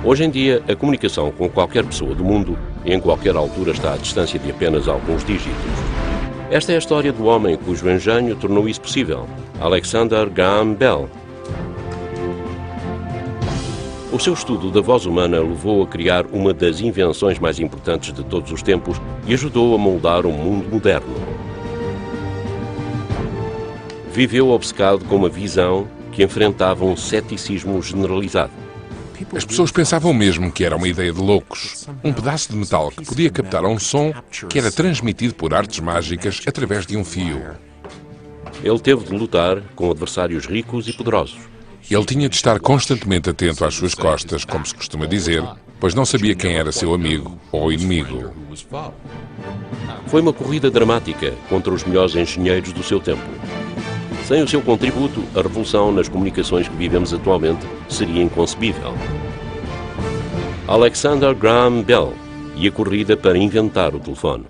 Hoje em dia, a comunicação com qualquer pessoa do mundo, em qualquer altura, está à distância de apenas alguns dígitos. Esta é a história do homem cujo engenho tornou isso possível, Alexander Graham Bell. O seu estudo da voz humana levou a criar uma das invenções mais importantes de todos os tempos e ajudou a moldar o mundo moderno. Viveu obcecado com uma visão que enfrentava um ceticismo generalizado. As pessoas pensavam mesmo que era uma ideia de loucos. Um pedaço de metal que podia captar um som que era transmitido por artes mágicas através de um fio. Ele teve de lutar com adversários ricos e poderosos. Ele tinha de estar constantemente atento às suas costas, como se costuma dizer, pois não sabia quem era seu amigo ou inimigo. Foi uma corrida dramática contra os melhores engenheiros do seu tempo. Sem o seu contributo, a revolução nas comunicações que vivemos atualmente seria inconcebível. Alexander Graham Bell e a corrida para inventar o telefone.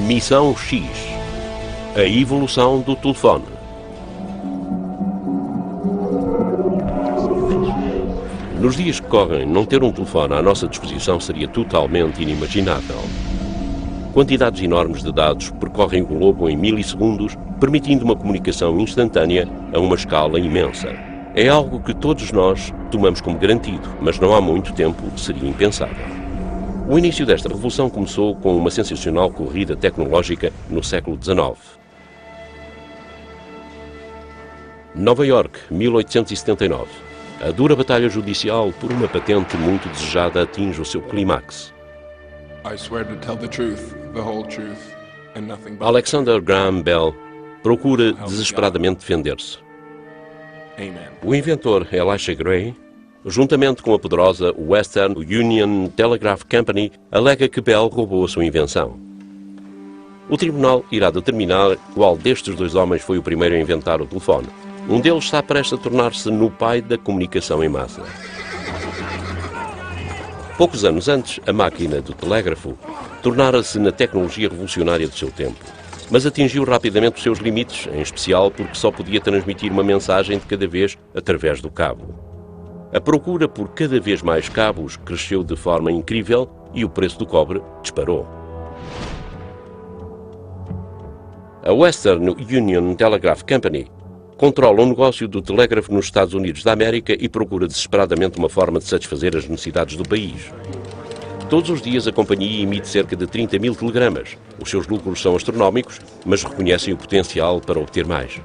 Missão X. A evolução do telefone. Nos dias que correm, não ter um telefone à nossa disposição seria totalmente inimaginável. Quantidades enormes de dados percorrem o globo em milissegundos, permitindo uma comunicação instantânea a uma escala imensa. É algo que todos nós tomamos como garantido, mas não há muito tempo seria impensável. O início desta revolução começou com uma sensacional corrida tecnológica no século XIX. Nova York, 1879. A dura batalha judicial por uma patente muito desejada atinge o seu clímax. Alexander Graham Bell procura desesperadamente defender-se. O inventor Elisha Gray, juntamente com a poderosa Western Union Telegraph Company, alega que Bell roubou a sua invenção. O tribunal irá determinar qual destes dois homens foi o primeiro a inventar o telefone. Um deles está prestes a tornar-se no pai da comunicação em massa. Poucos anos antes, a máquina do telégrafo tornara-se na tecnologia revolucionária do seu tempo, mas atingiu rapidamente os seus limites, em especial porque só podia transmitir uma mensagem de cada vez através do cabo. A procura por cada vez mais cabos cresceu de forma incrível e o preço do cobre disparou. A Western Union Telegraph Company controla o negócio do telégrafo nos Estados Unidos da América e procura desesperadamente uma forma de satisfazer as necessidades do país. Todos os dias a companhia emite cerca de 30 mil telegramas. Os seus lucros são astronómicos, mas reconhecem o potencial para obter mais.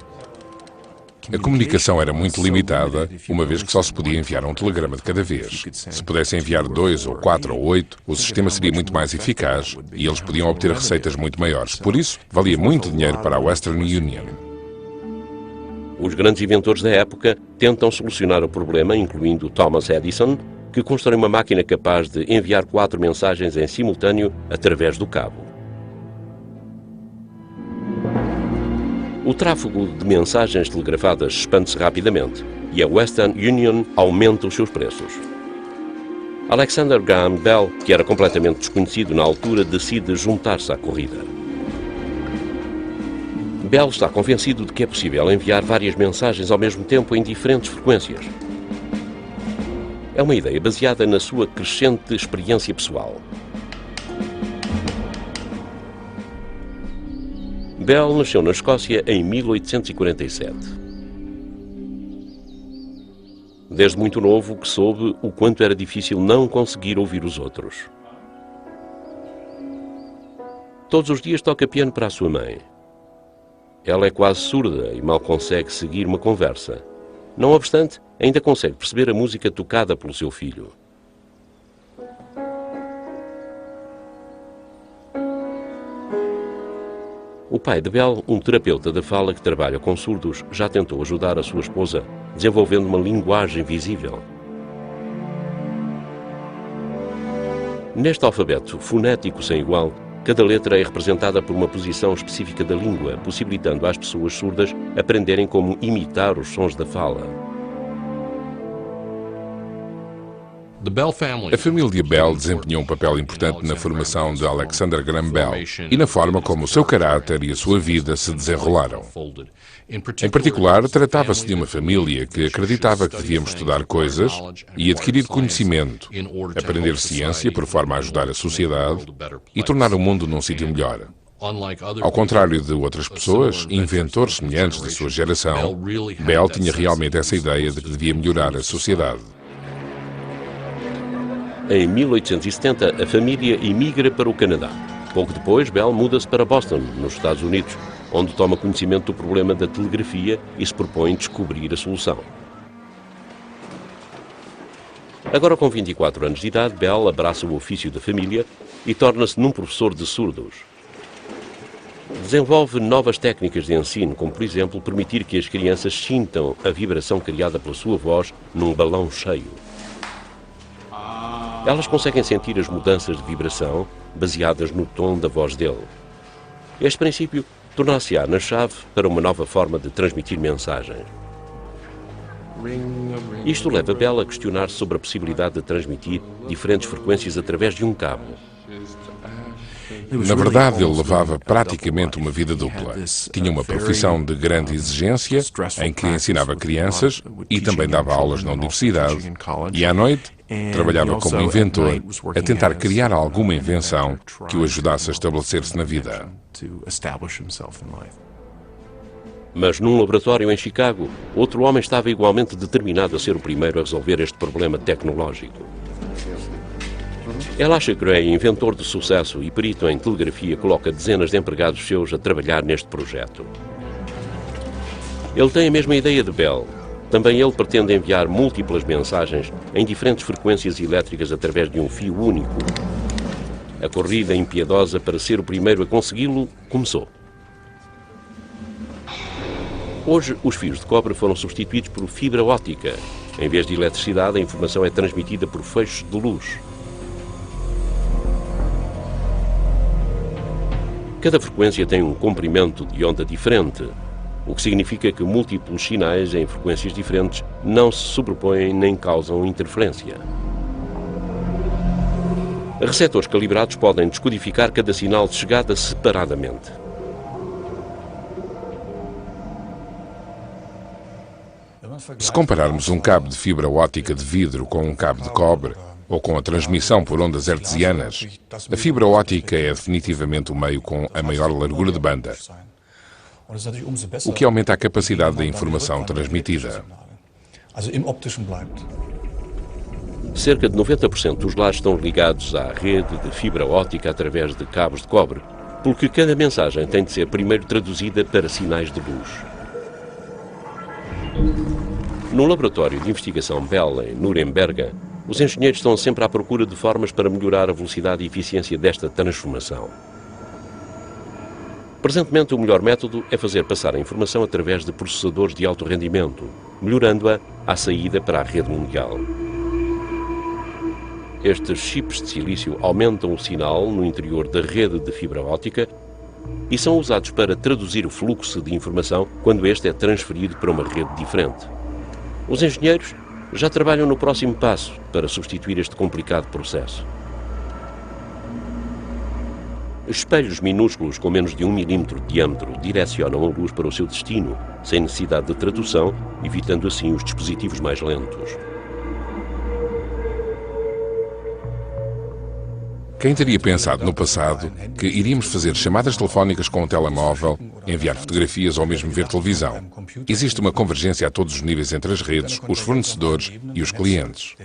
A comunicação era muito limitada, uma vez que só se podia enviar um telegrama de cada vez. Se pudesse enviar 2 ou 4 ou 8, o sistema seria muito mais eficaz e eles podiam obter receitas muito maiores. Por isso, valia muito dinheiro para a Western Union. Os grandes inventores da época tentam solucionar o problema, incluindo Thomas Edison, que constrói uma máquina capaz de enviar 4 mensagens em simultâneo através do cabo. O tráfego de mensagens telegrafadas expande-se rapidamente e a Western Union aumenta os seus preços. Alexander Graham Bell, que era completamente desconhecido na altura, decide juntar-se à corrida. Bell está convencido de que é possível enviar várias mensagens ao mesmo tempo em diferentes frequências. É uma ideia baseada na sua crescente experiência pessoal. Bell nasceu na Escócia em 1847. Desde muito novo que soube o quanto era difícil não conseguir ouvir os outros. Todos os dias toca piano para a sua mãe. Ela é quase surda e mal consegue seguir uma conversa. Não obstante, ainda consegue perceber a música tocada pelo seu filho. O pai de Bell, um terapeuta da fala que trabalha com surdos, já tentou ajudar a sua esposa, desenvolvendo uma linguagem visível. Neste alfabeto fonético sem igual, cada letra é representada por uma posição específica da língua, possibilitando às pessoas surdas aprenderem como imitar os sons da fala. A família Bell desempenhou um papel importante na formação de Alexander Graham Bell e na forma como o seu caráter e a sua vida se desenrolaram. Em particular, tratava-se de uma família que acreditava que devíamos estudar coisas e adquirir conhecimento, aprender ciência por forma a ajudar a sociedade e tornar o mundo num sítio melhor. Ao contrário de outras pessoas, inventores semelhantes da sua geração, Bell tinha realmente essa ideia de que devia melhorar a sociedade. Em 1870, a família emigra para o Canadá. Pouco depois, Bell muda-se para Boston, nos Estados Unidos, onde toma conhecimento do problema da telegrafia e se propõe descobrir a solução. Agora com 24 anos de idade, Bell abraça o ofício da família e torna-se num professor de surdos. Desenvolve novas técnicas de ensino, como por exemplo permitir que as crianças sintam a vibração criada pela sua voz num balão cheio. Elas conseguem sentir as mudanças de vibração baseadas no tom da voz dele. Este princípio tornar-se-á na chave para uma nova forma de transmitir mensagens. Isto leva Bell a questionar-se sobre a possibilidade de transmitir diferentes frequências através de um cabo. Na verdade, ele levava praticamente uma vida dupla. Tinha uma profissão de grande exigência, em que ensinava crianças e também dava aulas na universidade, e à noite trabalhava como inventor, a tentar criar alguma invenção que o ajudasse a estabelecer-se na vida. Mas num laboratório em Chicago, outro homem estava igualmente determinado a ser o primeiro a resolver este problema tecnológico. Elisha Gray, inventor de sucesso e perito em telegrafia, coloca dezenas de empregados seus a trabalhar neste projeto. Ele tem a mesma ideia de Bell. Também ele pretende enviar múltiplas mensagens em diferentes frequências elétricas através de um fio único. A corrida impiedosa para ser o primeiro a consegui-lo começou. Hoje, os fios de cobre foram substituídos por fibra óptica. Em vez de eletricidade, a informação é transmitida por feixes de luz. Cada frequência tem um comprimento de onda diferente, o que significa que múltiplos sinais em frequências diferentes não se sobrepõem nem causam interferência. Receptores calibrados podem descodificar cada sinal de chegada separadamente. Se compararmos um cabo de fibra óptica de vidro com um cabo de cobre, ou com a transmissão por ondas hertzianas, a fibra óptica é definitivamente o meio com a maior largura de banda, o que aumenta a capacidade da informação transmitida. Cerca de 90% dos lares estão ligados à rede de fibra óptica através de cabos de cobre, porque cada mensagem tem de ser primeiro traduzida para sinais de luz. No laboratório de investigação Bell, em Nuremberg, os engenheiros estão sempre à procura de formas para melhorar a velocidade e eficiência desta transformação. Presentemente, o melhor método é fazer passar a informação através de processadores de alto rendimento, melhorando-a à saída para a rede mundial. Estes chips de silício aumentam o sinal no interior da rede de fibra óptica e são usados para traduzir o fluxo de informação quando este é transferido para uma rede diferente. Os engenheiros já trabalham no próximo passo para substituir este complicado processo. Espelhos minúsculos com menos de 1 milímetro de diâmetro direcionam a luz para o seu destino, sem necessidade de tradução, evitando assim os dispositivos mais lentos. Quem teria pensado no passado que iríamos fazer chamadas telefónicas com o telemóvel, enviar fotografias ou mesmo ver televisão? Existe uma convergência a todos os níveis entre as redes, os fornecedores e os clientes.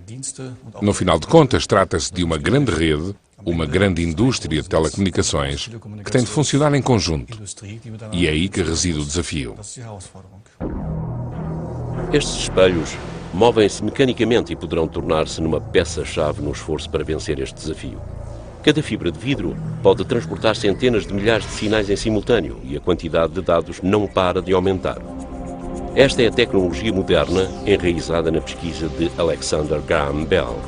No final de contas, trata-se de uma grande rede, uma grande indústria de telecomunicações que tem de funcionar em conjunto. E é aí que reside o desafio. Estes espelhos movem-se mecanicamente e poderão tornar-se numa peça-chave no esforço para vencer este desafio. Cada fibra de vidro pode transportar centenas de milhares de sinais em simultâneo e a quantidade de dados não para de aumentar. Esta é a tecnologia moderna enraizada na pesquisa de Alexander Graham Bell.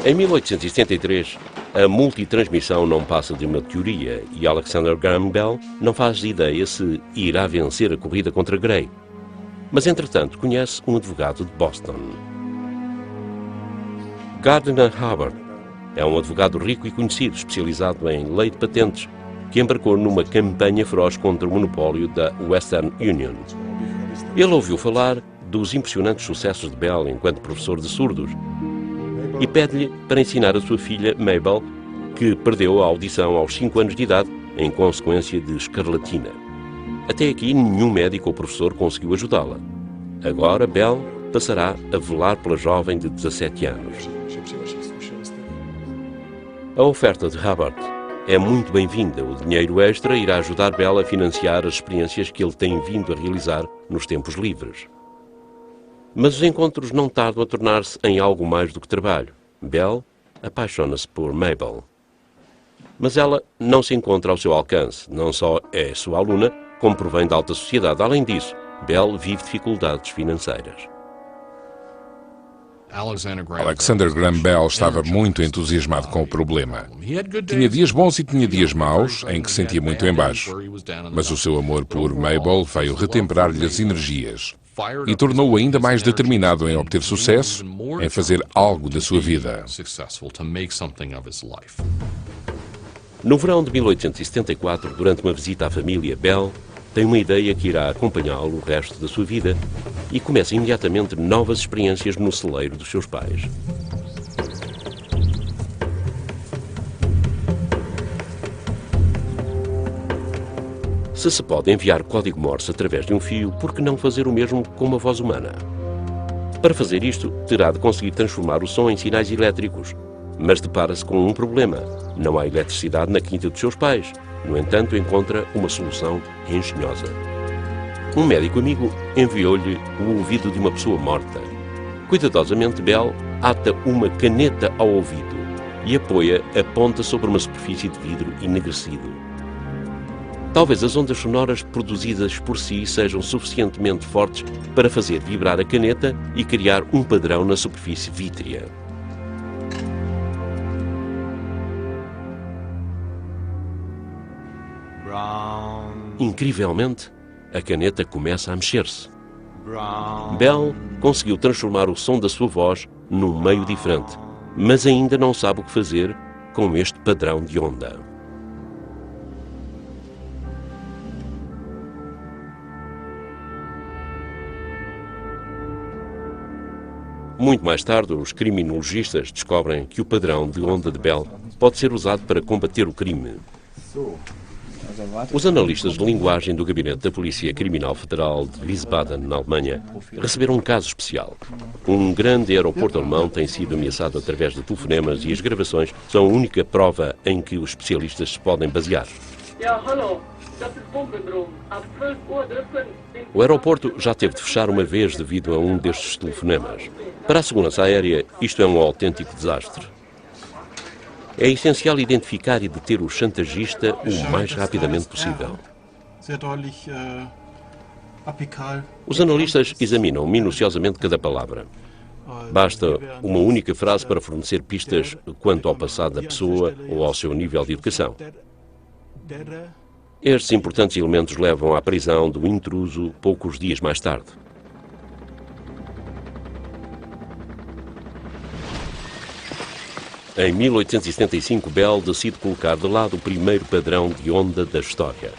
Em 1873, a multitransmissão não passa de uma teoria e Alexander Graham Bell não faz ideia se irá vencer a corrida contra Gray. Mas, entretanto, conhece um advogado de Boston. Gardner Hubbard é um advogado rico e conhecido, especializado em lei de patentes, que embarcou numa campanha feroz contra o monopólio da Western Union. Ele ouviu falar dos impressionantes sucessos de Bell enquanto professor de surdos e pede-lhe para ensinar a sua filha Mabel, que perdeu a audição aos 5 anos de idade em consequência de escarlatina. Até aqui, nenhum médico ou professor conseguiu ajudá-la. Agora, Bell passará a velar pela jovem de 17 anos. A oferta de Hubbard é muito bem-vinda. O dinheiro extra irá ajudar Bell a financiar as experiências que ele tem vindo a realizar nos tempos livres. Mas os encontros não tardam a tornar-se em algo mais do que trabalho. Bell apaixona-se por Mabel. Mas ela não se encontra ao seu alcance. Não só é sua aluna, como provém da alta sociedade. Além disso, Bell vive dificuldades financeiras. Alexander Graham Bell estava muito entusiasmado com o problema. Tinha dias bons e tinha dias maus, em que se sentia muito em baixo. Mas o seu amor por Mabel veio retemperar-lhe as energias e tornou-o ainda mais determinado em obter sucesso, em fazer algo da sua vida. No verão de 1874, durante uma visita à família, Bell tem uma ideia que irá acompanhá-lo o resto da sua vida e começa imediatamente novas experiências no celeiro dos seus pais. Se pode enviar código Morse através de um fio, por que não fazer o mesmo com uma voz humana? Para fazer isto, terá de conseguir transformar o som em sinais elétricos, mas depara-se com um problema. Não há eletricidade na quinta dos seus pais. No entanto, encontra uma solução engenhosa. Um médico amigo enviou-lhe o ouvido de uma pessoa morta. Cuidadosamente, Bell ata uma caneta ao ouvido e apoia a ponta sobre uma superfície de vidro enegrecido. Talvez as ondas sonoras produzidas por si sejam suficientemente fortes para fazer vibrar a caneta e criar um padrão na superfície vítrea. Incrivelmente, a caneta começa a mexer-se. Bell conseguiu transformar o som da sua voz num meio diferente, mas ainda não sabe o que fazer com este padrão de onda. Muito mais tarde, os criminologistas descobrem que o padrão de onda de Bell pode ser usado para combater o crime. Os analistas de linguagem do Gabinete da Polícia Criminal Federal de Wiesbaden, na Alemanha, receberam um caso especial. Um grande aeroporto alemão tem sido ameaçado através de telefonemas e as gravações são a única prova em que os especialistas se podem basear. O aeroporto já teve de fechar uma vez devido a um destes telefonemas. Para a segurança aérea, isto é um autêntico desastre. É essencial identificar e deter o chantagista o mais rapidamente possível. Os analistas examinam minuciosamente cada palavra. Basta uma única frase para fornecer pistas quanto ao passado da pessoa ou ao seu nível de educação. Estes importantes elementos levam à prisão do intruso poucos dias mais tarde. Em 1875, Bell decide colocar de lado o primeiro padrão de onda da história.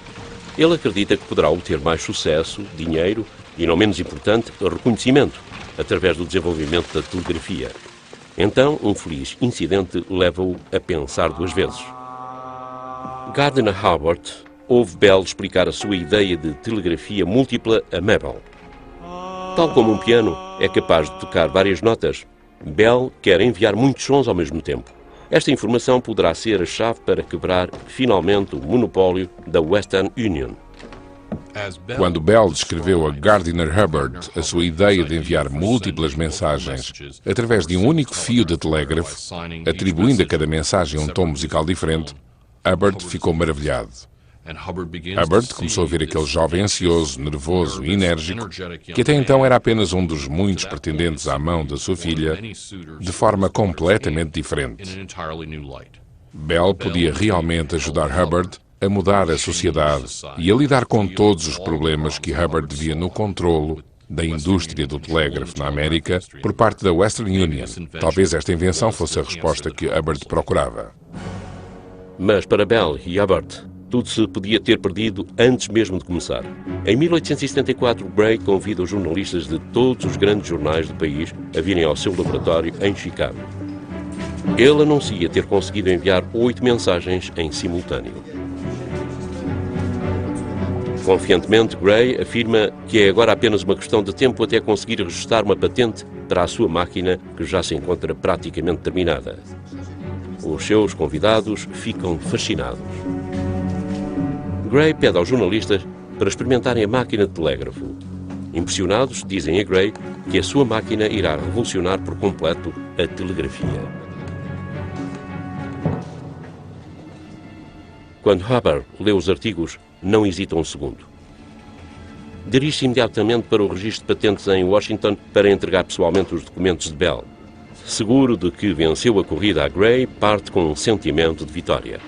Ele acredita que poderá obter mais sucesso, dinheiro e, não menos importante, reconhecimento, através do desenvolvimento da telegrafia. Então, um feliz incidente leva-o a pensar duas vezes. Gardner Hubbard ouve Bell explicar a sua ideia de telegrafia múltipla a Mabel. Tal como um piano é capaz de tocar várias notas, Bell quer enviar muitos sons ao mesmo tempo. Esta informação poderá ser a chave para quebrar finalmente o monopólio da Western Union. Quando Bell descreveu a Gardiner Hubbard a sua ideia de enviar múltiplas mensagens através de um único fio de telégrafo, atribuindo a cada mensagem um tom musical diferente, Hubbard ficou maravilhado. Hubbard começou a ver aquele jovem ansioso, nervoso e enérgico, que até então era apenas um dos muitos pretendentes à mão da sua filha, de forma completamente diferente. Bell podia realmente ajudar Hubbard a mudar a sociedade e a lidar com todos os problemas que Hubbard via no controlo da indústria do telégrafo na América por parte da Western Union. Talvez esta invenção fosse a resposta que Hubbard procurava. Mas para Bell e Hubbard, tudo se podia ter perdido antes mesmo de começar. Em 1874, Gray convida os jornalistas de todos os grandes jornais do país a virem ao seu laboratório em Chicago. Ele anuncia ter conseguido enviar 8 mensagens em simultâneo. Confiantemente, Gray afirma que é agora apenas uma questão de tempo até conseguir registrar uma patente para a sua máquina, que já se encontra praticamente terminada. Os seus convidados ficam fascinados. Gray pede aos jornalistas para experimentarem a máquina de telégrafo. Impressionados, dizem a Gray que a sua máquina irá revolucionar por completo a telegrafia. Quando Hubbard lê os artigos, não hesita um segundo. Dirige-se imediatamente para o registro de patentes em Washington para entregar pessoalmente os documentos de Bell. Seguro de que venceu a corrida a Gray, parte com um sentimento de vitória.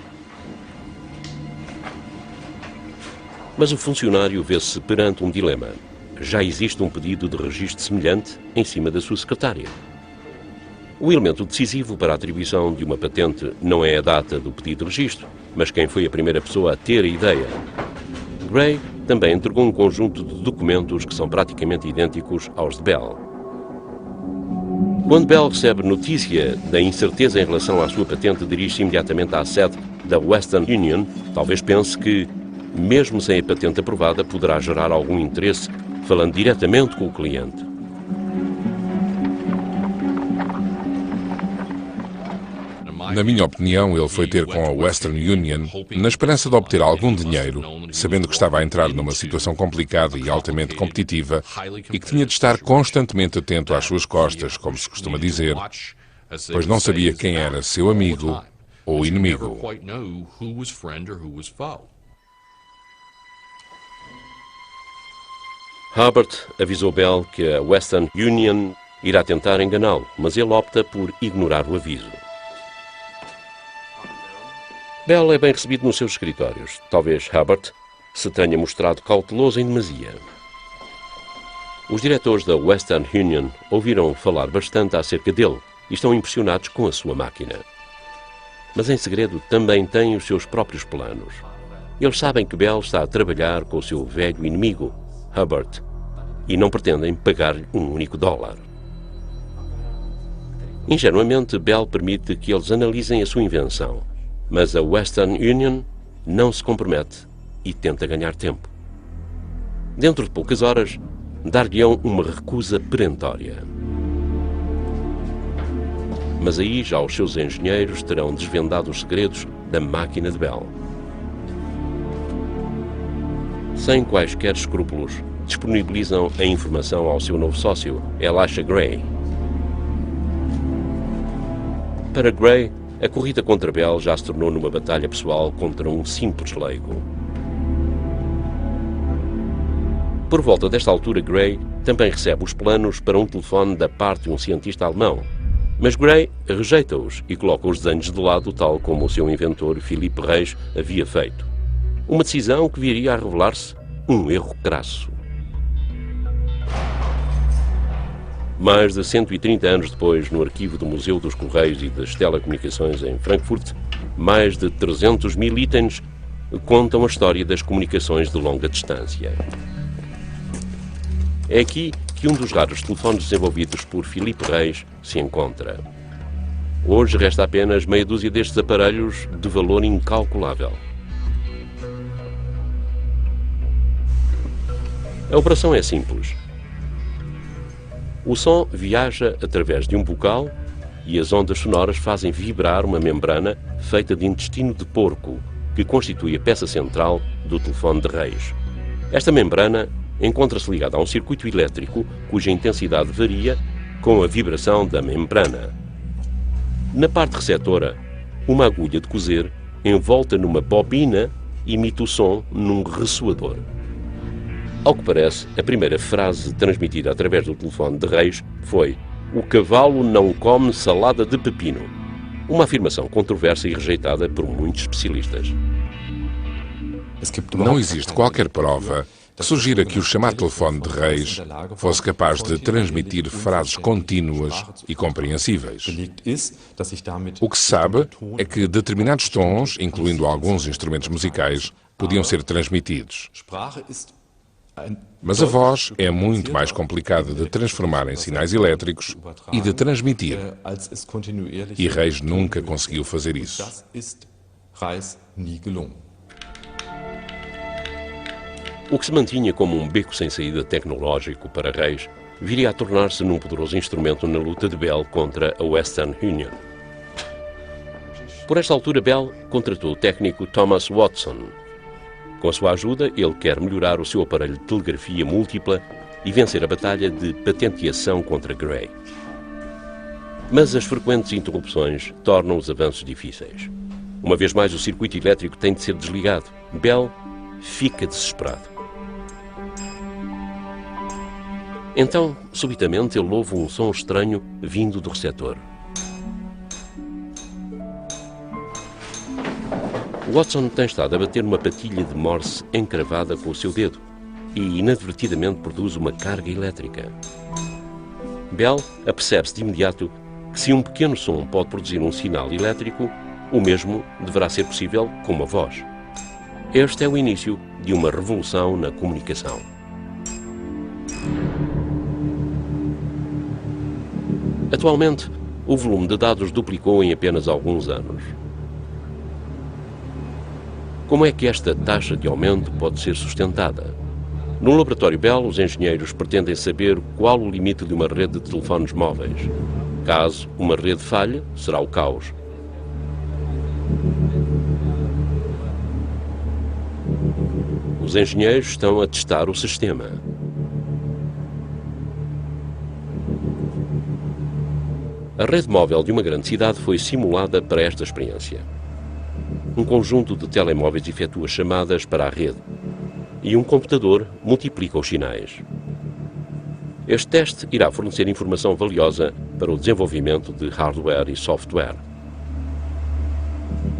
Mas o funcionário vê-se perante um dilema. Já existe um pedido de registro semelhante em cima da sua secretária. O elemento decisivo para a atribuição de uma patente não é a data do pedido de registro, mas quem foi a primeira pessoa a ter a ideia. Gray também entregou um conjunto de documentos que são praticamente idênticos aos de Bell. Quando Bell recebe notícia da incerteza em relação à sua patente, dirige-se imediatamente à sede da Western Union. Talvez pense que, mesmo sem a patente aprovada, poderá gerar algum interesse falando diretamente com o cliente. Na minha opinião, ele foi ter com a Western Union na esperança de obter algum dinheiro, sabendo que estava a entrar numa situação complicada e altamente competitiva e que tinha de estar constantemente atento às suas costas, como se costuma dizer, pois não sabia quem era seu amigo ou inimigo. Hubbard avisou Bell que a Western Union irá tentar enganá-lo, mas ele opta por ignorar o aviso. Bell é bem recebido nos seus escritórios. Talvez Hubbard se tenha mostrado cauteloso em demasia. Os diretores da Western Union ouviram falar bastante acerca dele e estão impressionados com a sua máquina. Mas em segredo também têm os seus próprios planos. Eles sabem que Bell está a trabalhar com o seu velho inimigo, Hubbard, e não pretendem pagar-lhe um único dólar. Ingenuamente, Bell permite que eles analisem a sua invenção, mas a Western Union não se compromete e tenta ganhar tempo. Dentro de poucas horas, dar-lhe-ão uma recusa perentória. Mas aí já os seus engenheiros terão desvendado os segredos da máquina de Bell. Sem quaisquer escrúpulos, disponibilizam a informação ao seu novo sócio, Elisha Gray. Para Gray, a corrida contra Bell já se tornou numa batalha pessoal contra um simples leigo. Por volta desta altura, Gray também recebe os planos para um telefone da parte de um cientista alemão. Mas Gray rejeita-os e coloca os desenhos de lado, tal como o seu inventor Philippe Reis havia feito. Uma decisão que viria a revelar-se um erro crasso. Mais de 130 anos depois, no arquivo do Museu dos Correios e das Telecomunicações em Frankfurt, mais de 300 mil itens contam a história das comunicações de longa distância. É aqui que um dos raros telefones desenvolvidos por Philippe Reis se encontra. Hoje resta apenas meia dúzia destes aparelhos de valor incalculável. A operação é simples. O som viaja através de um bocal e as ondas sonoras fazem vibrar uma membrana feita de intestino de porco, que constitui a peça central do telefone de Reis. Esta membrana encontra-se ligada a um circuito elétrico cuja intensidade varia com a vibração da membrana. Na parte receptora, uma agulha de cozer envolta numa bobina emite o som num ressoador. Ao que parece, a primeira frase transmitida através do telefone de Reis foi: "O cavalo não come salada de pepino", uma afirmação controversa e rejeitada por muitos especialistas. Não existe qualquer prova que sugira que o chamado telefone de Reis fosse capaz de transmitir frases contínuas e compreensíveis. O que se sabe é que determinados tons, incluindo alguns instrumentos musicais, podiam ser transmitidos. Mas a voz é muito mais complicada de transformar em sinais elétricos e de transmitir. E Reis nunca conseguiu fazer isso. O que se mantinha como um beco sem saída tecnológico para Reis viria a tornar-se num poderoso instrumento na luta de Bell contra a Western Union. Por esta altura, Bell contratou o técnico Thomas Watson. Com a sua ajuda, ele quer melhorar o seu aparelho de telegrafia múltipla e vencer a batalha de patenteação contra Gray. Mas as frequentes interrupções tornam os avanços difíceis. Uma vez mais, o circuito elétrico tem de ser desligado. Bell fica desesperado. Então, subitamente, ele ouve um som estranho vindo do receptor. Watson tem estado a bater numa patilha de Morse encravada com o seu dedo e inadvertidamente produz uma carga elétrica. Bell apercebe-se de imediato que se um pequeno som pode produzir um sinal elétrico, o mesmo deverá ser possível com uma voz. Este é o início de uma revolução na comunicação. Atualmente, o volume de dados duplicou em apenas alguns anos. Como é que esta taxa de aumento pode ser sustentada? No laboratório Bell, os engenheiros pretendem saber qual o limite de uma rede de telefones móveis. Caso uma rede falhe, será o caos. Os engenheiros estão a testar o sistema. A rede móvel de uma grande cidade foi simulada para esta experiência. Um conjunto de telemóveis efetua chamadas para a rede e um computador multiplica os sinais. Este teste irá fornecer informação valiosa para o desenvolvimento de hardware e software.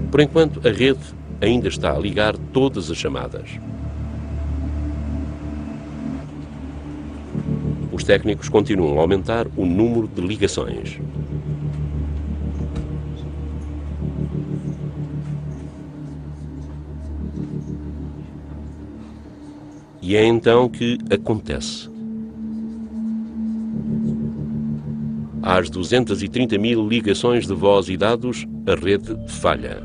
Por enquanto, a rede ainda está a ligar todas as chamadas. Os técnicos continuam a aumentar o número de ligações. E é então que acontece. Às 230 mil ligações de voz e dados, a rede falha.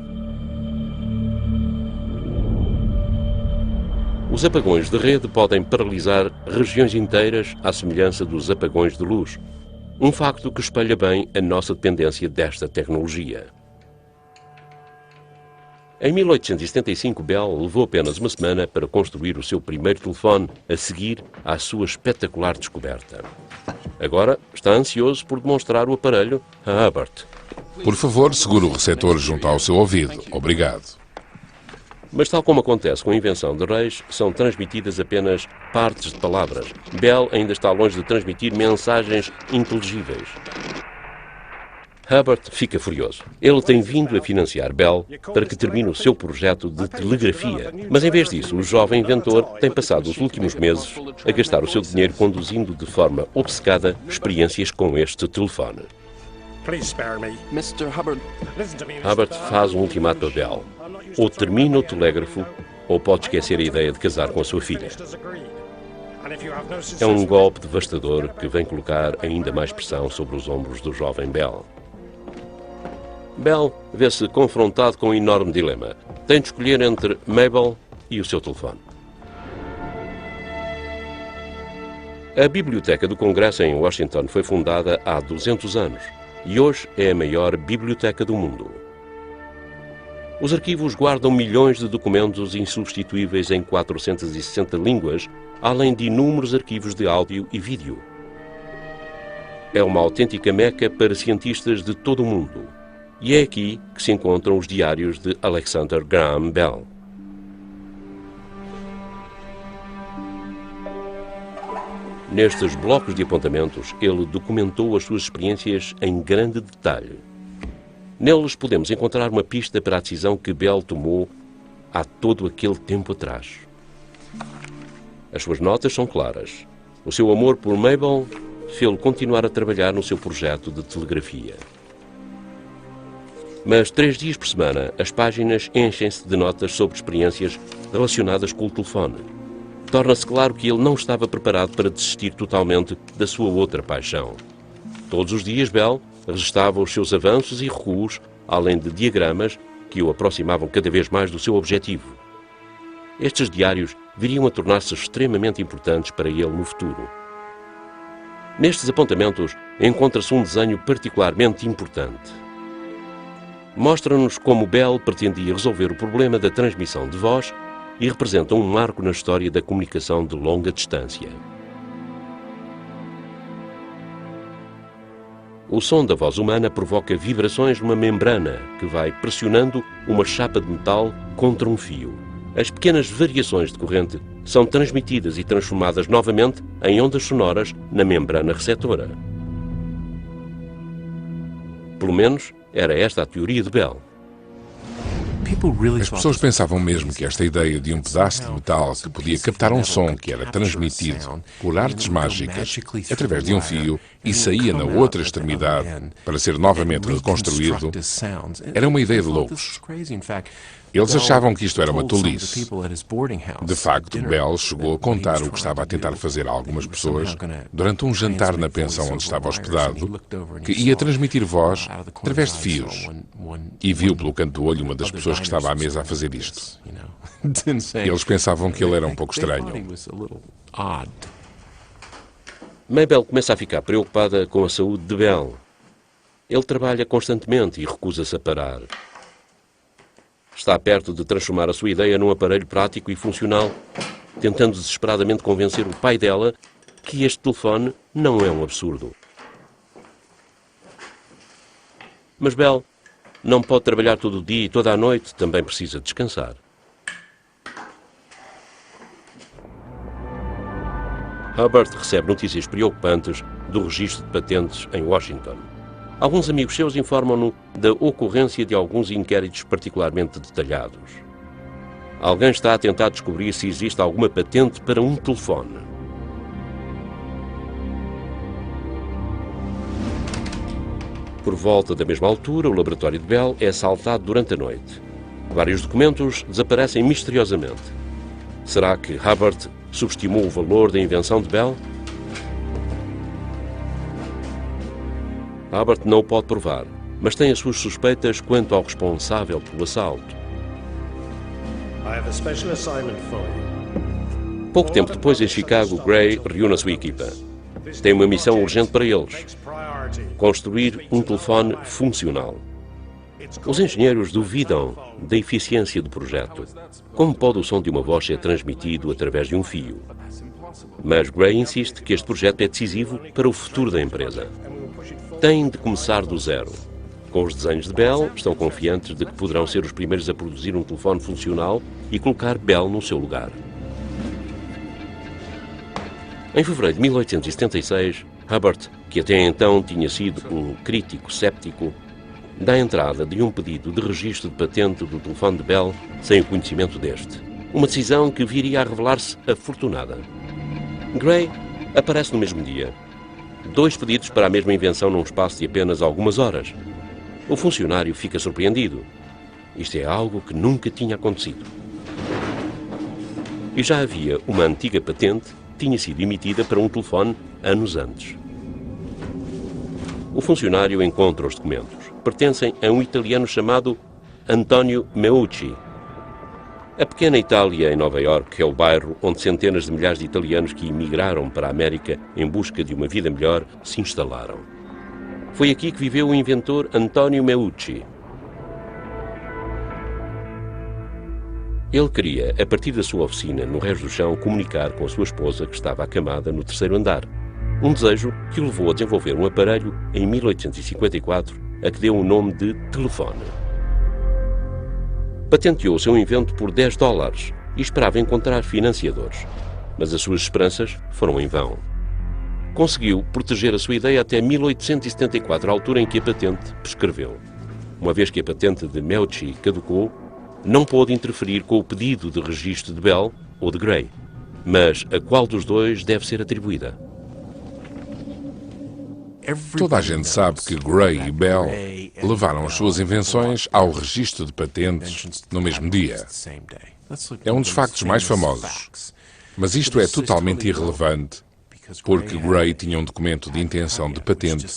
Os apagões de rede podem paralisar regiões inteiras à semelhança dos apagões de luz, um facto que espelha bem a nossa dependência desta tecnologia. Em 1875, Bell levou apenas uma semana para construir o seu primeiro telefone, a seguir à sua espetacular descoberta. Agora está ansioso por demonstrar o aparelho a Hubbard. Por favor, segure o receptor junto ao seu ouvido. Obrigado. Mas tal como acontece com a invenção de Reis, são transmitidas apenas partes de palavras. Bell ainda está longe de transmitir mensagens inteligíveis. Hubbard fica furioso. Ele tem vindo a financiar Bell para que termine o seu projeto de telegrafia. Mas em vez disso, o jovem inventor tem passado os últimos meses a gastar o seu dinheiro conduzindo de forma obcecada experiências com este telefone. Hubbard faz um ultimato a Bell. Ou termina o telégrafo, ou pode esquecer a ideia de casar com a sua filha. É um golpe devastador que vem colocar ainda mais pressão sobre os ombros do jovem Bell. Bell vê-se confrontado com um enorme dilema. Tem de escolher entre Mabel e o seu telefone. A Biblioteca do Congresso em Washington foi fundada há 200 anos. e hoje é a maior biblioteca do mundo. Os arquivos guardam milhões de documentos insubstituíveis em 460 línguas, além de inúmeros arquivos de áudio e vídeo. É uma autêntica meca para cientistas de todo o mundo, e é aqui que se encontram os diários de Alexander Graham Bell. Nestes blocos de apontamentos, ele documentou as suas experiências em grande detalhe. Neles podemos encontrar uma pista para a decisão que Bell tomou há todo aquele tempo atrás. As suas notas são claras. O seu amor por Mabel fê-lo continuar a trabalhar no seu projeto de telegrafia. Mas 3 dias por semana, as páginas enchem-se de notas sobre experiências relacionadas com o telefone. Torna-se claro que ele não estava preparado para desistir totalmente da sua outra paixão. Todos os dias, Bell registava os seus avanços e recuos, além de diagramas que o aproximavam cada vez mais do seu objetivo. Estes diários viriam a tornar-se extremamente importantes para ele no futuro. Nestes apontamentos encontra-se um desenho particularmente importante. Mostra-nos como Bell pretendia resolver o problema da transmissão de voz e representa um marco na história da comunicação de longa distância. O som da voz humana provoca vibrações numa membrana que vai pressionando uma chapa de metal contra um fio. As pequenas variações de corrente são transmitidas e transformadas novamente em ondas sonoras na membrana receptora. Pelo menos era esta a teoria de Bell. As pessoas pensavam mesmo que esta ideia de um pedaço de metal que podia captar um som que era transmitido por artes mágicas através de um fio e saía na outra extremidade para ser novamente reconstruído era uma ideia de loucos. Eles achavam que isto era uma tolice. De facto, Bell chegou a contar o que estava a tentar fazer a algumas pessoas durante um jantar na pensão onde estava hospedado, que ia transmitir voz através de fios. E viu pelo canto do olho uma das pessoas que estava à mesa a fazer isto. Eles pensavam que ele era um pouco estranho. Mabel começa a ficar preocupada com a saúde de Bell. Ele trabalha constantemente e recusa-se a parar. Está perto de transformar a sua ideia num aparelho prático e funcional, tentando desesperadamente convencer o pai dela que este telefone não é um absurdo. Mas Bell não pode trabalhar todo o dia e toda a noite, também precisa descansar. Hubbard recebe notícias preocupantes do registro de patentes em Washington. Alguns amigos seus informam-no da ocorrência de alguns inquéritos particularmente detalhados. Alguém está a tentar descobrir se existe alguma patente para um telefone. Por volta da mesma altura, o laboratório de Bell é assaltado durante a noite. Vários documentos desaparecem misteriosamente. Será que Hubbard subestimou o valor da invenção de Bell? Hubbard não o pode provar, mas tem as suas suspeitas quanto ao responsável pelo assalto. Pouco tempo depois, em Chicago, Gray reúne a sua equipa. Tem uma missão urgente para eles: construir um telefone funcional. Os engenheiros duvidam da eficiência do projeto. Como pode o som de uma voz ser transmitido através de um fio? Mas Gray insiste que este projeto é decisivo para o futuro da empresa. Têm de começar do zero. Com os desenhos de Bell, estão confiantes de que poderão ser os primeiros a produzir um telefone funcional e colocar Bell no seu lugar. Em fevereiro de 1876, Hubbard, que até então tinha sido um crítico séptico, dá entrada de um pedido de registro de patente do telefone de Bell sem o conhecimento deste. Uma decisão que viria a revelar-se afortunada. Gray aparece no mesmo dia. 2 pedidos para a mesma invenção num espaço de apenas algumas horas. O funcionário fica surpreendido. Isto é algo que nunca tinha acontecido. E já havia uma antiga patente que tinha sido emitida para um telefone anos antes. O funcionário encontra os documentos. Pertencem a um italiano chamado Antonio Meucci. A pequena Itália, em Nova Iorque, é o bairro onde centenas de milhares de italianos que emigraram para a América em busca de uma vida melhor se instalaram. Foi aqui que viveu o inventor Antonio Meucci. Ele queria, a partir da sua oficina, no Rés do Chão, comunicar com a sua esposa, que estava acamada no terceiro andar. Um desejo que o levou a desenvolver um aparelho em 1854, a que deu o nome de telefone. Patenteou o seu invento por $10 e esperava encontrar financiadores. Mas as suas esperanças foram em vão. Conseguiu proteger a sua ideia até 1874, a altura em que a patente prescreveu. Uma vez que a patente de Meucci caducou, não pôde interferir com o pedido de registro de Bell ou de Gray. Mas a qual dos dois deve ser atribuída? Toda a gente sabe que Gray e Bell levaram as suas invenções ao registro de patentes no mesmo dia. É um dos factos mais famosos. Mas isto é totalmente irrelevante, porque Gray tinha um documento de intenção de patente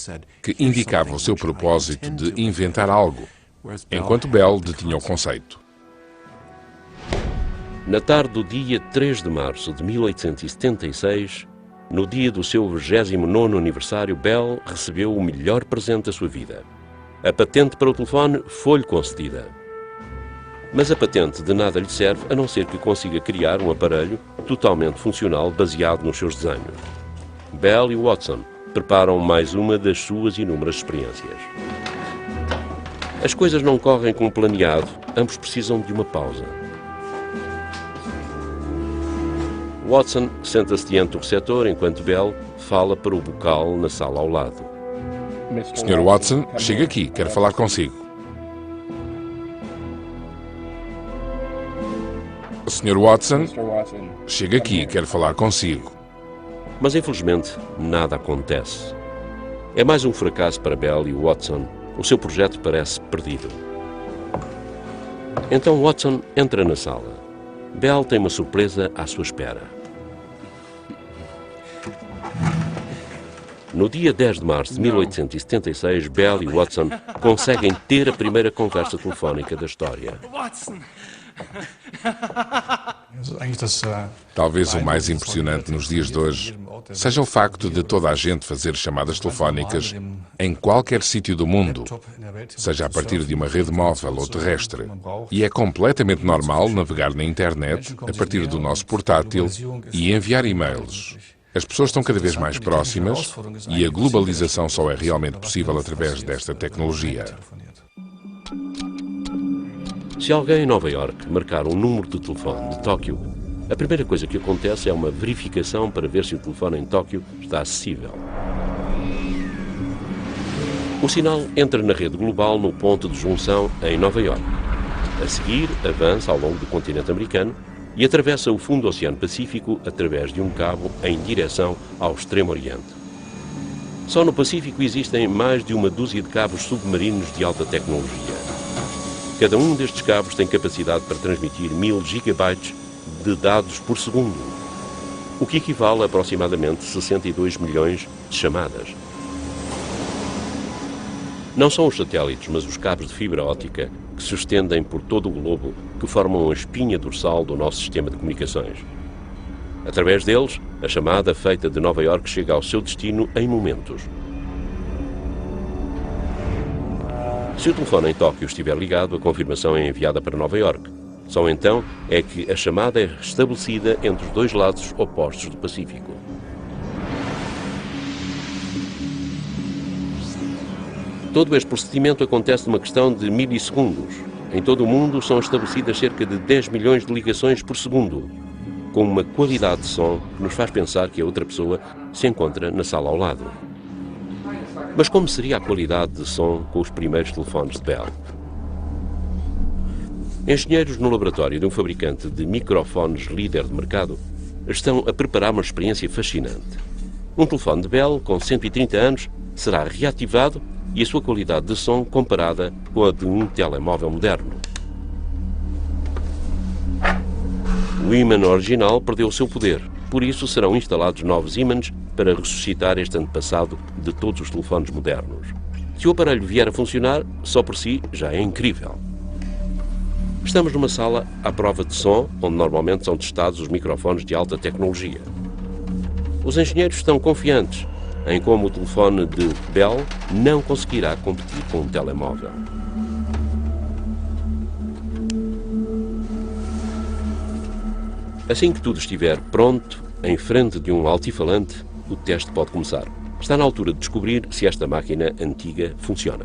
que indicava o seu propósito de inventar algo, enquanto Bell detinha o conceito. Na tarde do dia 3 de março de 1876, no dia do seu 29º aniversário, Bell recebeu o melhor presente da sua vida. A patente para o telefone foi-lhe concedida. Mas a patente de nada lhe serve a não ser que consiga criar um aparelho totalmente funcional baseado nos seus desenhos. Bell e Watson preparam mais uma das suas inúmeras experiências. As coisas não correm como planeado, ambos precisam de uma pausa. Watson senta-se diante do receptor enquanto Bell fala para o bocal na sala ao lado. Sr. Watson, chega aqui, quero falar consigo. Sr. Watson, chega aqui, quero falar consigo. Mas infelizmente nada acontece. É mais um fracasso para Bell e Watson. O seu projeto parece perdido. Então Watson entra na sala. Bell tem uma surpresa à sua espera. No dia 10 de março de 1876, Bell e Watson conseguem ter a primeira conversa telefónica da história. Talvez o mais impressionante nos dias de hoje seja o facto de toda a gente fazer chamadas telefónicas em qualquer sítio do mundo, seja a partir de uma rede móvel ou terrestre. E é completamente normal navegar na internet a partir do nosso portátil e enviar e-mails. As pessoas estão cada vez mais próximas e a globalização só é realmente possível através desta tecnologia. Se alguém em Nova Iorque marcar um número de telefone de Tóquio, a primeira coisa que acontece é uma verificação para ver se o telefone em Tóquio está acessível. O sinal entra na rede global no ponto de junção em Nova Iorque. A seguir, avança ao longo do continente americano e atravessa o fundo do Oceano Pacífico através de um cabo em direção ao Extremo Oriente. Só no Pacífico existem mais de uma dúzia de cabos submarinos de alta tecnologia. Cada um destes cabos tem capacidade para transmitir 1000 gigabytes de dados por segundo, o que equivale a aproximadamente 62 milhões de chamadas. Não são os satélites, mas os cabos de fibra óptica que se estendem por todo o globo que formam a espinha dorsal do nosso sistema de comunicações. Através deles, a chamada feita de Nova Iorque chega ao seu destino em momentos. Se o telefone em Tóquio estiver ligado, a confirmação é enviada para Nova Iorque. Só então é que a chamada é restabelecida entre os dois lados opostos do Pacífico. Todo este procedimento acontece numa questão de milissegundos. Em todo o mundo são estabelecidas cerca de 10 milhões de ligações por segundo, com uma qualidade de som que nos faz pensar que a outra pessoa se encontra na sala ao lado. Mas como seria a qualidade de som com os primeiros telefones de Bell? Engenheiros no laboratório de um fabricante de microfones líder de mercado estão a preparar uma experiência fascinante. Um telefone de Bell com 130 anos será reativado e a sua qualidade de som comparada com a de um telemóvel moderno. O ímã original perdeu o seu poder, por isso serão instalados novos ímãs para ressuscitar este antepassado de todos os telefones modernos. Se o aparelho vier a funcionar, só por si já é incrível. Estamos numa sala à prova de som, onde normalmente são testados os microfones de alta tecnologia. Os engenheiros estão confiantes, em como o telefone de Bell não conseguirá competir com um telemóvel. Assim que tudo estiver pronto, em frente de um altifalante, o teste pode começar. Está na altura de descobrir se esta máquina antiga funciona.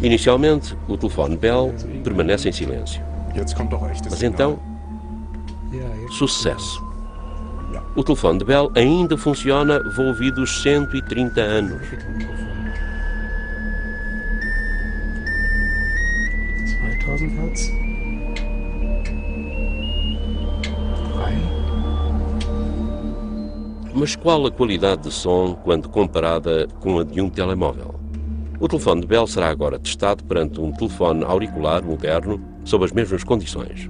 Inicialmente, o telefone Bell permanece em silêncio. Mas então, sucesso. O telefone de Bell ainda funciona envolvidos 130 anos. 2000 Hertz. 3. Mas qual a qualidade de som quando comparada com a de um telemóvel? O telefone de Bell será agora testado perante um telefone auricular moderno sob as mesmas condições.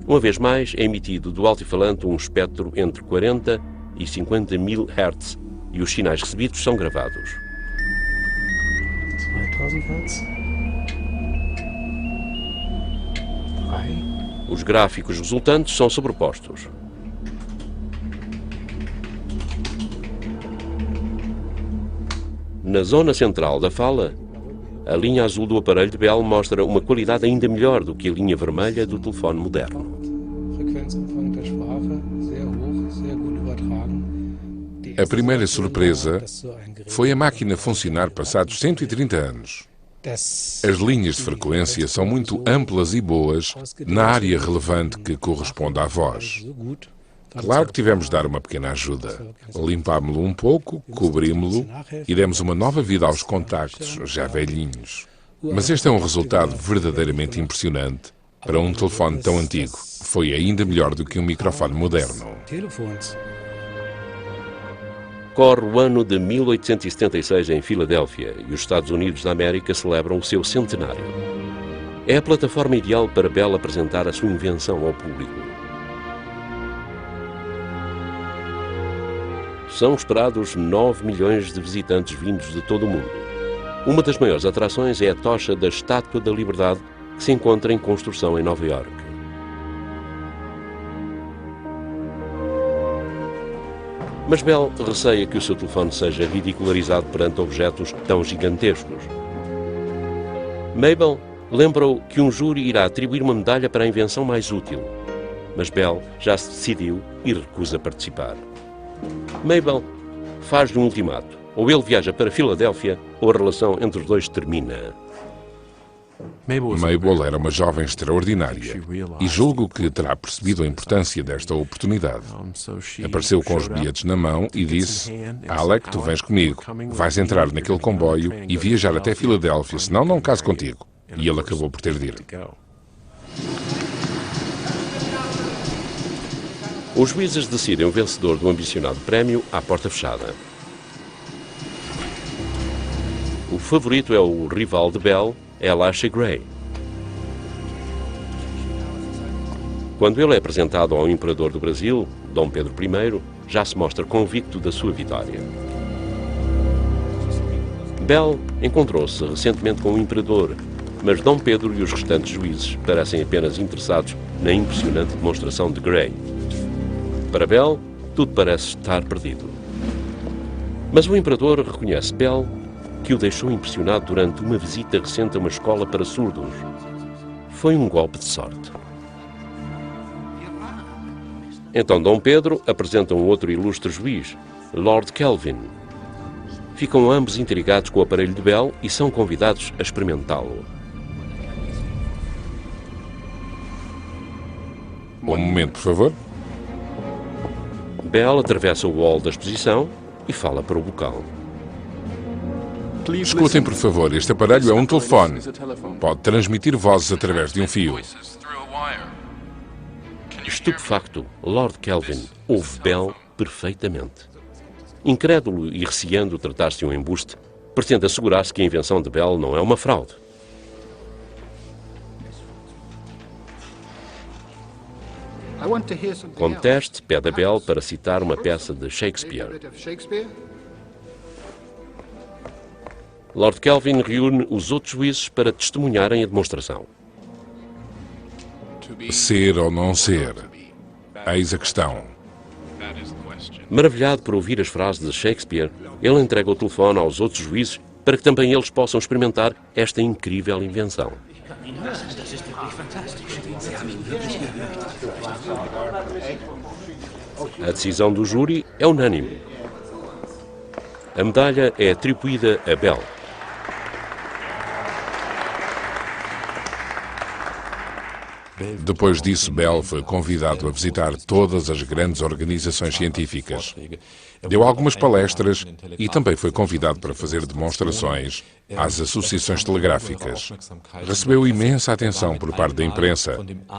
Uma vez mais, é emitido do altifalante um espectro entre 40 e 50 mil Hz e os sinais recebidos são gravados. 2000 Hertz. 3. Os gráficos resultantes são sobrepostos. Na zona central da fala, a linha azul do aparelho de Bell mostra uma qualidade ainda melhor do que a linha vermelha do telefone moderno. A primeira surpresa foi a máquina funcionar passados 130 anos. As linhas de frequência são muito amplas e boas na área relevante que corresponde à voz. Claro que tivemos de dar uma pequena ajuda. Limpámo-lo um pouco, cobrimos-lo e demos uma nova vida aos contactos, já velhinhos. Mas este é um resultado verdadeiramente impressionante para um telefone tão antigo. Foi ainda melhor do que um microfone moderno. Corre o ano de 1876 em Filadélfia e os Estados Unidos da América celebram o seu centenário. É a plataforma ideal para Bell apresentar a sua invenção ao público. São esperados 9 milhões de visitantes vindos de todo o mundo. Uma das maiores atrações é a tocha da Estátua da Liberdade, que se encontra em construção em Nova Iorque. Mas Bell receia que o seu telefone seja ridicularizado perante objetos tão gigantescos. Mabel lembra-o que um júri irá atribuir uma medalha para a invenção mais útil, mas Bell já se decidiu e recusa participar. Mabel faz-lhe um ultimato. Ou ele viaja para Filadélfia, ou a relação entre os dois termina. Mabel era uma jovem extraordinária e julgo que terá percebido a importância desta oportunidade. Apareceu com os bilhetes na mão e disse: Alec, tu vens comigo. Vais entrar naquele comboio e viajar até Filadélfia, senão não caso contigo. E ele acabou por ter de ir. Os juízes decidem o vencedor do ambicionado prémio à porta fechada. O favorito é o rival de Bell, Elisha Gray. Quando ele é apresentado ao imperador do Brasil, Dom Pedro I, já se mostra convicto da sua vitória. Bell encontrou-se recentemente com o imperador, mas Dom Pedro e os restantes juízes parecem apenas interessados na impressionante demonstração de Gray. Para Bell, tudo parece estar perdido. Mas o imperador reconhece Bell, que o deixou impressionado durante uma visita recente a uma escola para surdos. Foi um golpe de sorte. Então Dom Pedro apresenta um outro ilustre juiz, Lord Kelvin. Ficam ambos intrigados com o aparelho de Bell e são convidados a experimentá-lo. Um momento, por favor. Bell atravessa o hall da exposição e fala para o bocal. Escutem, por favor, este aparelho é um telefone. Pode transmitir vozes através de um fio. Estupefacto, Lord Kelvin ouve Bell perfeitamente. Incrédulo e receando tratar-se de um embuste, pretende assegurar-se que a invenção de Bell não é uma fraude. Como teste, pede a Bell para citar uma peça de Shakespeare. Lord Kelvin reúne os outros juízes para testemunharem a demonstração. Ser ou não ser. Eis a questão. Maravilhado por ouvir as frases de Shakespeare, ele entrega o telefone aos outros juízes para que também eles possam experimentar esta incrível invenção. A decisão do júri é unânime. A medalha é atribuída a Bell. Depois disso, Bell foi convidado a visitar todas as grandes organizações científicas. Deu algumas palestras e também foi convidado para fazer demonstrações às associações telegráficas. Recebeu imensa atenção por parte da imprensa.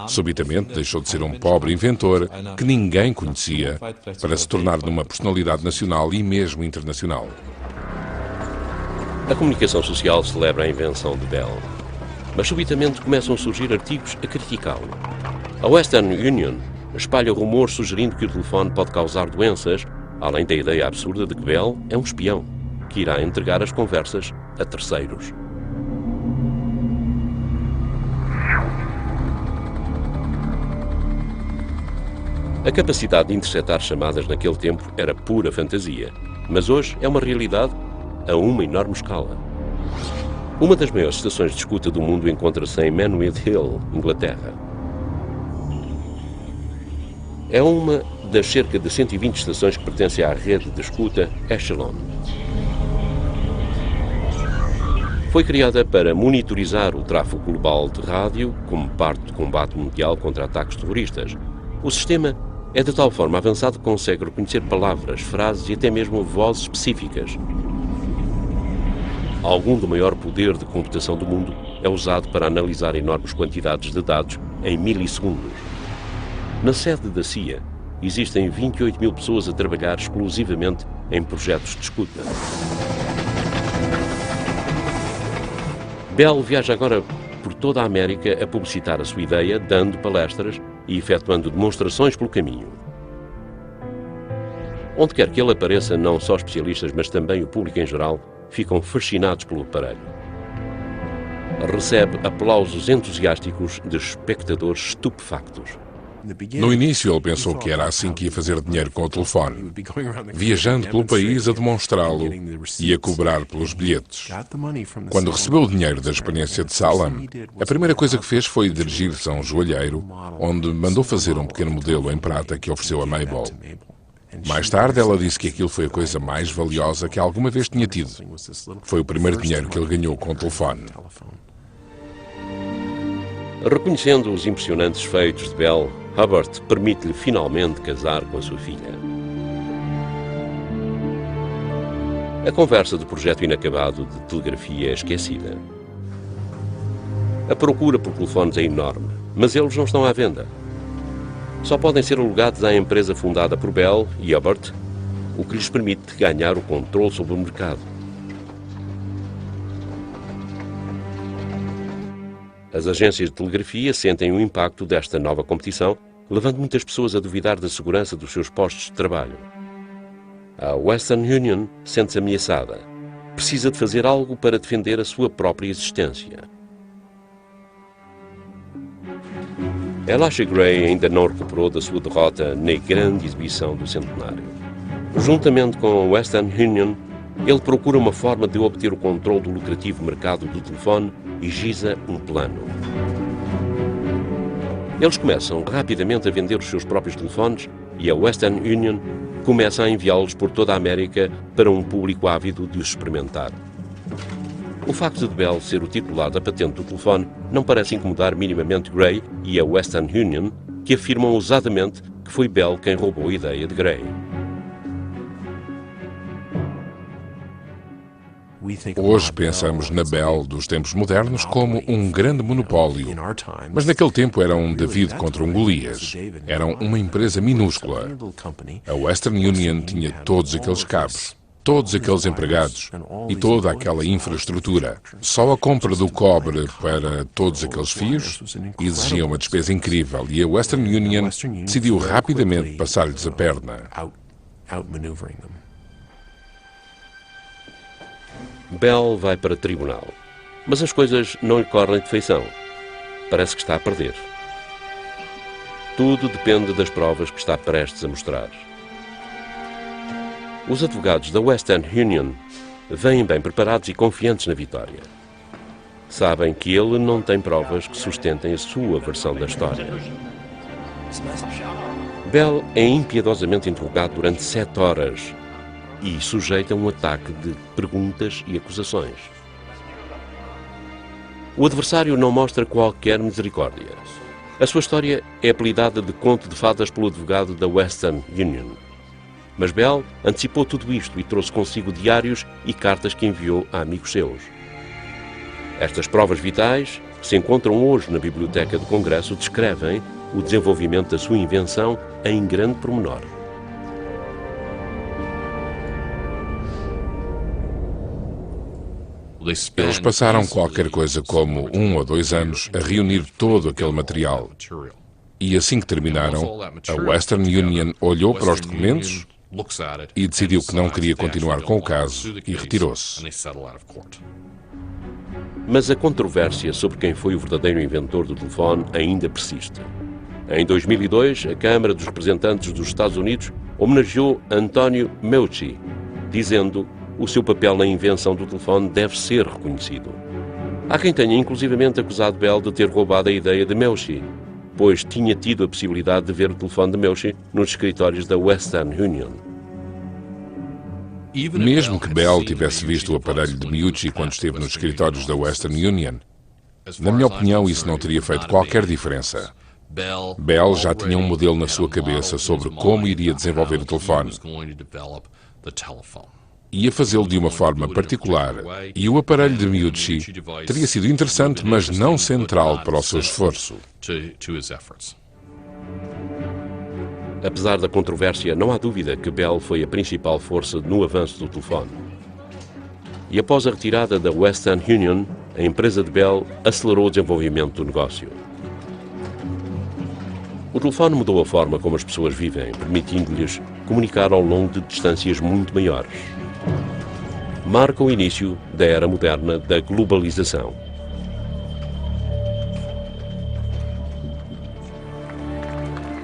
Subitamente deixou de ser um pobre inventor que ninguém conhecia para se tornar numa personalidade nacional e mesmo internacional. A comunicação social celebra a invenção de Bell, mas subitamente começam a surgir artigos a criticá-lo. A Western Union espalha rumores sugerindo que o telefone pode causar doenças, além da ideia absurda de que Bell é um espião, que irá entregar as conversas a terceiros. A capacidade de interceptar chamadas naquele tempo era pura fantasia, mas hoje é uma realidade a uma enorme escala. Uma das maiores estações de escuta do mundo encontra-se em Manwith Hill, Inglaterra. É uma das cerca de 120 estações que pertencem à rede de escuta Echelon. Foi criada para monitorizar o tráfego global de rádio como parte do combate mundial contra ataques terroristas. O sistema é de tal forma avançado que consegue reconhecer palavras, frases e até mesmo vozes específicas. Algum do maior poder de computação do mundo é usado para analisar enormes quantidades de dados em milissegundos. Na sede da CIA, existem 28 mil pessoas a trabalhar exclusivamente em projetos de escuta. Bell viaja agora por toda a América a publicitar a sua ideia, dando palestras e efetuando demonstrações pelo caminho. Onde quer que ele apareça, não só especialistas, mas também o público em geral, ficam fascinados pelo aparelho. Recebe aplausos entusiásticos de espectadores estupefactos. No início, ele pensou que era assim que ia fazer dinheiro com o telefone, viajando pelo país a demonstrá-lo e a cobrar pelos bilhetes. Quando recebeu o dinheiro da experiência de Salem, a primeira coisa que fez foi dirigir-se a um joalheiro, onde mandou fazer um pequeno modelo em prata que ofereceu a Mabel. Mais tarde, ela disse que aquilo foi a coisa mais valiosa que alguma vez tinha tido. Foi o primeiro dinheiro que ele ganhou com o telefone. Reconhecendo os impressionantes feitos de Bell, Hubbard permite-lhe finalmente casar com a sua filha. A conversa do projeto inacabado de telegrafia é esquecida. A procura por telefones é enorme, mas eles não estão à venda. Só podem ser alugados à empresa fundada por Bell e Hubbard, o que lhes permite ganhar o controle sobre o mercado. As agências de telegrafia sentem o impacto desta nova competição, levando muitas pessoas a duvidar da segurança dos seus postos de trabalho. A Western Union sente-se ameaçada. Precisa de fazer algo para defender a sua própria existência. Elisha Gray ainda não recuperou da sua derrota na grande exibição do centenário. Juntamente com a Western Union, ele procura uma forma de obter o controle do lucrativo mercado do telefone e giza um plano. Eles começam rapidamente a vender os seus próprios telefones e a Western Union começa a enviá-los por toda a América para um público ávido de os experimentar. O facto de Bell ser o titular da patente do telefone não parece incomodar minimamente Gray e a Western Union, que afirmam ousadamente que foi Bell quem roubou a ideia de Gray. Hoje pensamos na Bell dos tempos modernos como um grande monopólio, mas naquele tempo era um David contra um Golias. Eram uma empresa minúscula. A Western Union tinha todos aqueles cabos, todos aqueles empregados e toda aquela infraestrutura. Só a compra do cobre para todos aqueles fios exigia uma despesa incrível e a Western Union decidiu rapidamente passar-lhes a perna. Bell vai para tribunal, mas as coisas não lhe correm de feição. Parece que está a perder. Tudo depende das provas que está prestes a mostrar. Os advogados da West End Union vêm bem preparados e confiantes na vitória. Sabem que ele não tem provas que sustentem a sua versão da história. Bell é impiedosamente interrogado durante 7 horas e sujeita a um ataque de perguntas e acusações. O adversário não mostra qualquer misericórdia. A sua história é apelidada de conto de fadas pelo advogado da Western Union. Mas Bell antecipou tudo isto e trouxe consigo diários e cartas que enviou a amigos seus. Estas provas vitais, que se encontram hoje na Biblioteca do Congresso, descrevem o desenvolvimento da sua invenção em grande pormenor. Eles passaram qualquer coisa como 1 ou 2 anos a reunir todo aquele material. E assim que terminaram, a Western Union olhou para os documentos e decidiu que não queria continuar com o caso e retirou-se. Mas a controvérsia sobre quem foi o verdadeiro inventor do telefone ainda persiste. Em 2002, a Câmara dos Representantes dos Estados Unidos homenageou Antonio Meucci, dizendo: o seu papel na invenção do telefone deve ser reconhecido. Há quem tenha inclusivamente acusado Bell de ter roubado a ideia de Meucci, pois tinha tido a possibilidade de ver o telefone de Meucci nos escritórios da Western Union. Mesmo que Bell tivesse visto o aparelho de Meucci quando esteve nos escritórios da Western Union, na minha opinião, isso não teria feito qualquer diferença. Bell já tinha um modelo na sua cabeça sobre como iria desenvolver o telefone. Ia fazê-lo de uma forma particular, e o aparelho de Meucci teria sido interessante, mas não central para o seu esforço. Apesar da controvérsia, não há dúvida que Bell foi a principal força no avanço do telefone. E após a retirada da Western Union, a empresa de Bell acelerou o desenvolvimento do negócio. O telefone mudou a forma como as pessoas vivem, permitindo-lhes comunicar ao longo de distâncias muito maiores. Marca o início da era moderna da globalização.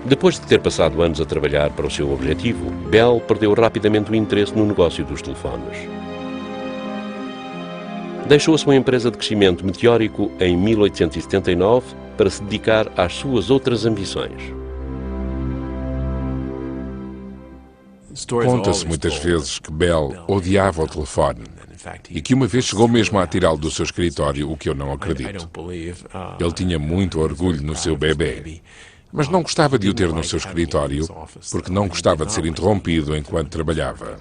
Depois de ter passado anos a trabalhar para o seu objetivo, Bell perdeu rapidamente o interesse no negócio dos telefones. Deixou a sua empresa de crescimento meteórico em 1879 para se dedicar às suas outras ambições. Conta-se muitas vezes que Bell odiava o telefone e que uma vez chegou mesmo a tirá-lo do seu escritório, o que eu não acredito. Ele tinha muito orgulho no seu bebê, mas não gostava de o ter no seu escritório porque não gostava de ser interrompido enquanto trabalhava.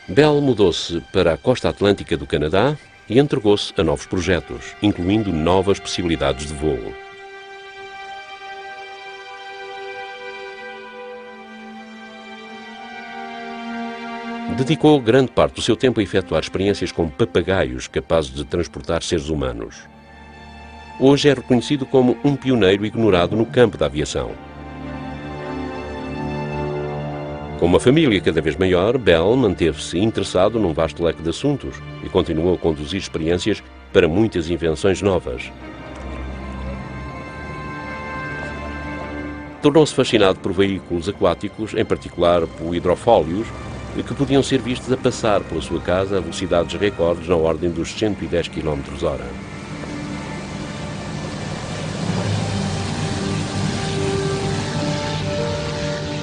Bell mudou-se para a costa atlântica do Canadá e entregou-se a novos projetos, incluindo novas possibilidades de voo. Dedicou grande parte do seu tempo a efetuar experiências com papagaios capazes de transportar seres humanos. Hoje é reconhecido como um pioneiro ignorado no campo da aviação. Com uma família cada vez maior, Bell manteve-se interessado num vasto leque de assuntos e continuou a conduzir experiências para muitas invenções novas. Tornou-se fascinado por veículos aquáticos, em particular por hidrofólios, que podiam ser vistos a passar pela sua casa a velocidades recordes na ordem dos 110 km/h.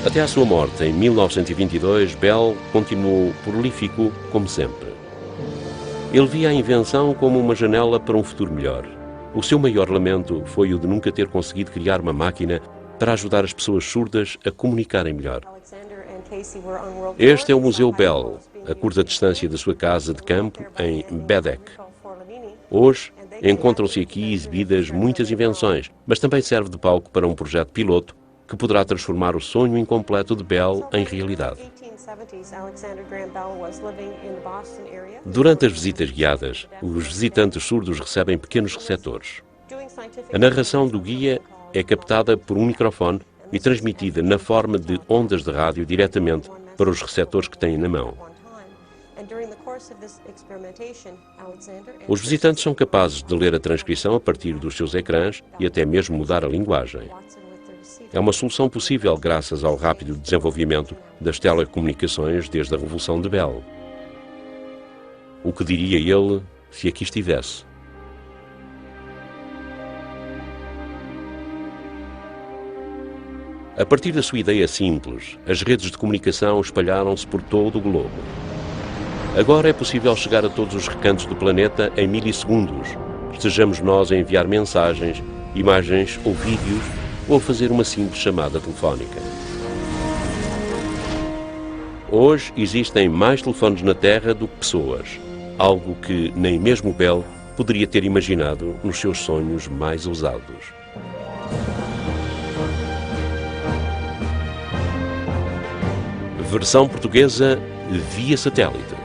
Até à sua morte, em 1922, Bell continuou prolífico como sempre. Ele via a invenção como uma janela para um futuro melhor. O seu maior lamento foi o de nunca ter conseguido criar uma máquina para ajudar as pessoas surdas a comunicarem melhor. Este é o Museu Bell, a curta distância da sua casa de campo em Baddeck. Hoje, encontram-se aqui exibidas muitas invenções, mas também serve de palco para um projeto piloto que poderá transformar o sonho incompleto de Bell em realidade. Durante as visitas guiadas, os visitantes surdos recebem pequenos receptores. A narração do guia é captada por um microfone e transmitida na forma de ondas de rádio diretamente para os receptores que têm na mão. Os visitantes são capazes de ler a transcrição a partir dos seus ecrãs e até mesmo mudar a linguagem. É uma solução possível graças ao rápido desenvolvimento das telecomunicações desde a Revolução de Bell. O que diria ele se aqui estivesse? A partir da sua ideia simples, as redes de comunicação espalharam-se por todo o globo. Agora é possível chegar a todos os recantos do planeta em milissegundos, estejamos nós a enviar mensagens, imagens ou vídeos ou a fazer uma simples chamada telefónica. Hoje existem mais telefones na Terra do que pessoas, algo que nem mesmo Bell poderia ter imaginado nos seus sonhos mais ousados. Versão portuguesa via satélite.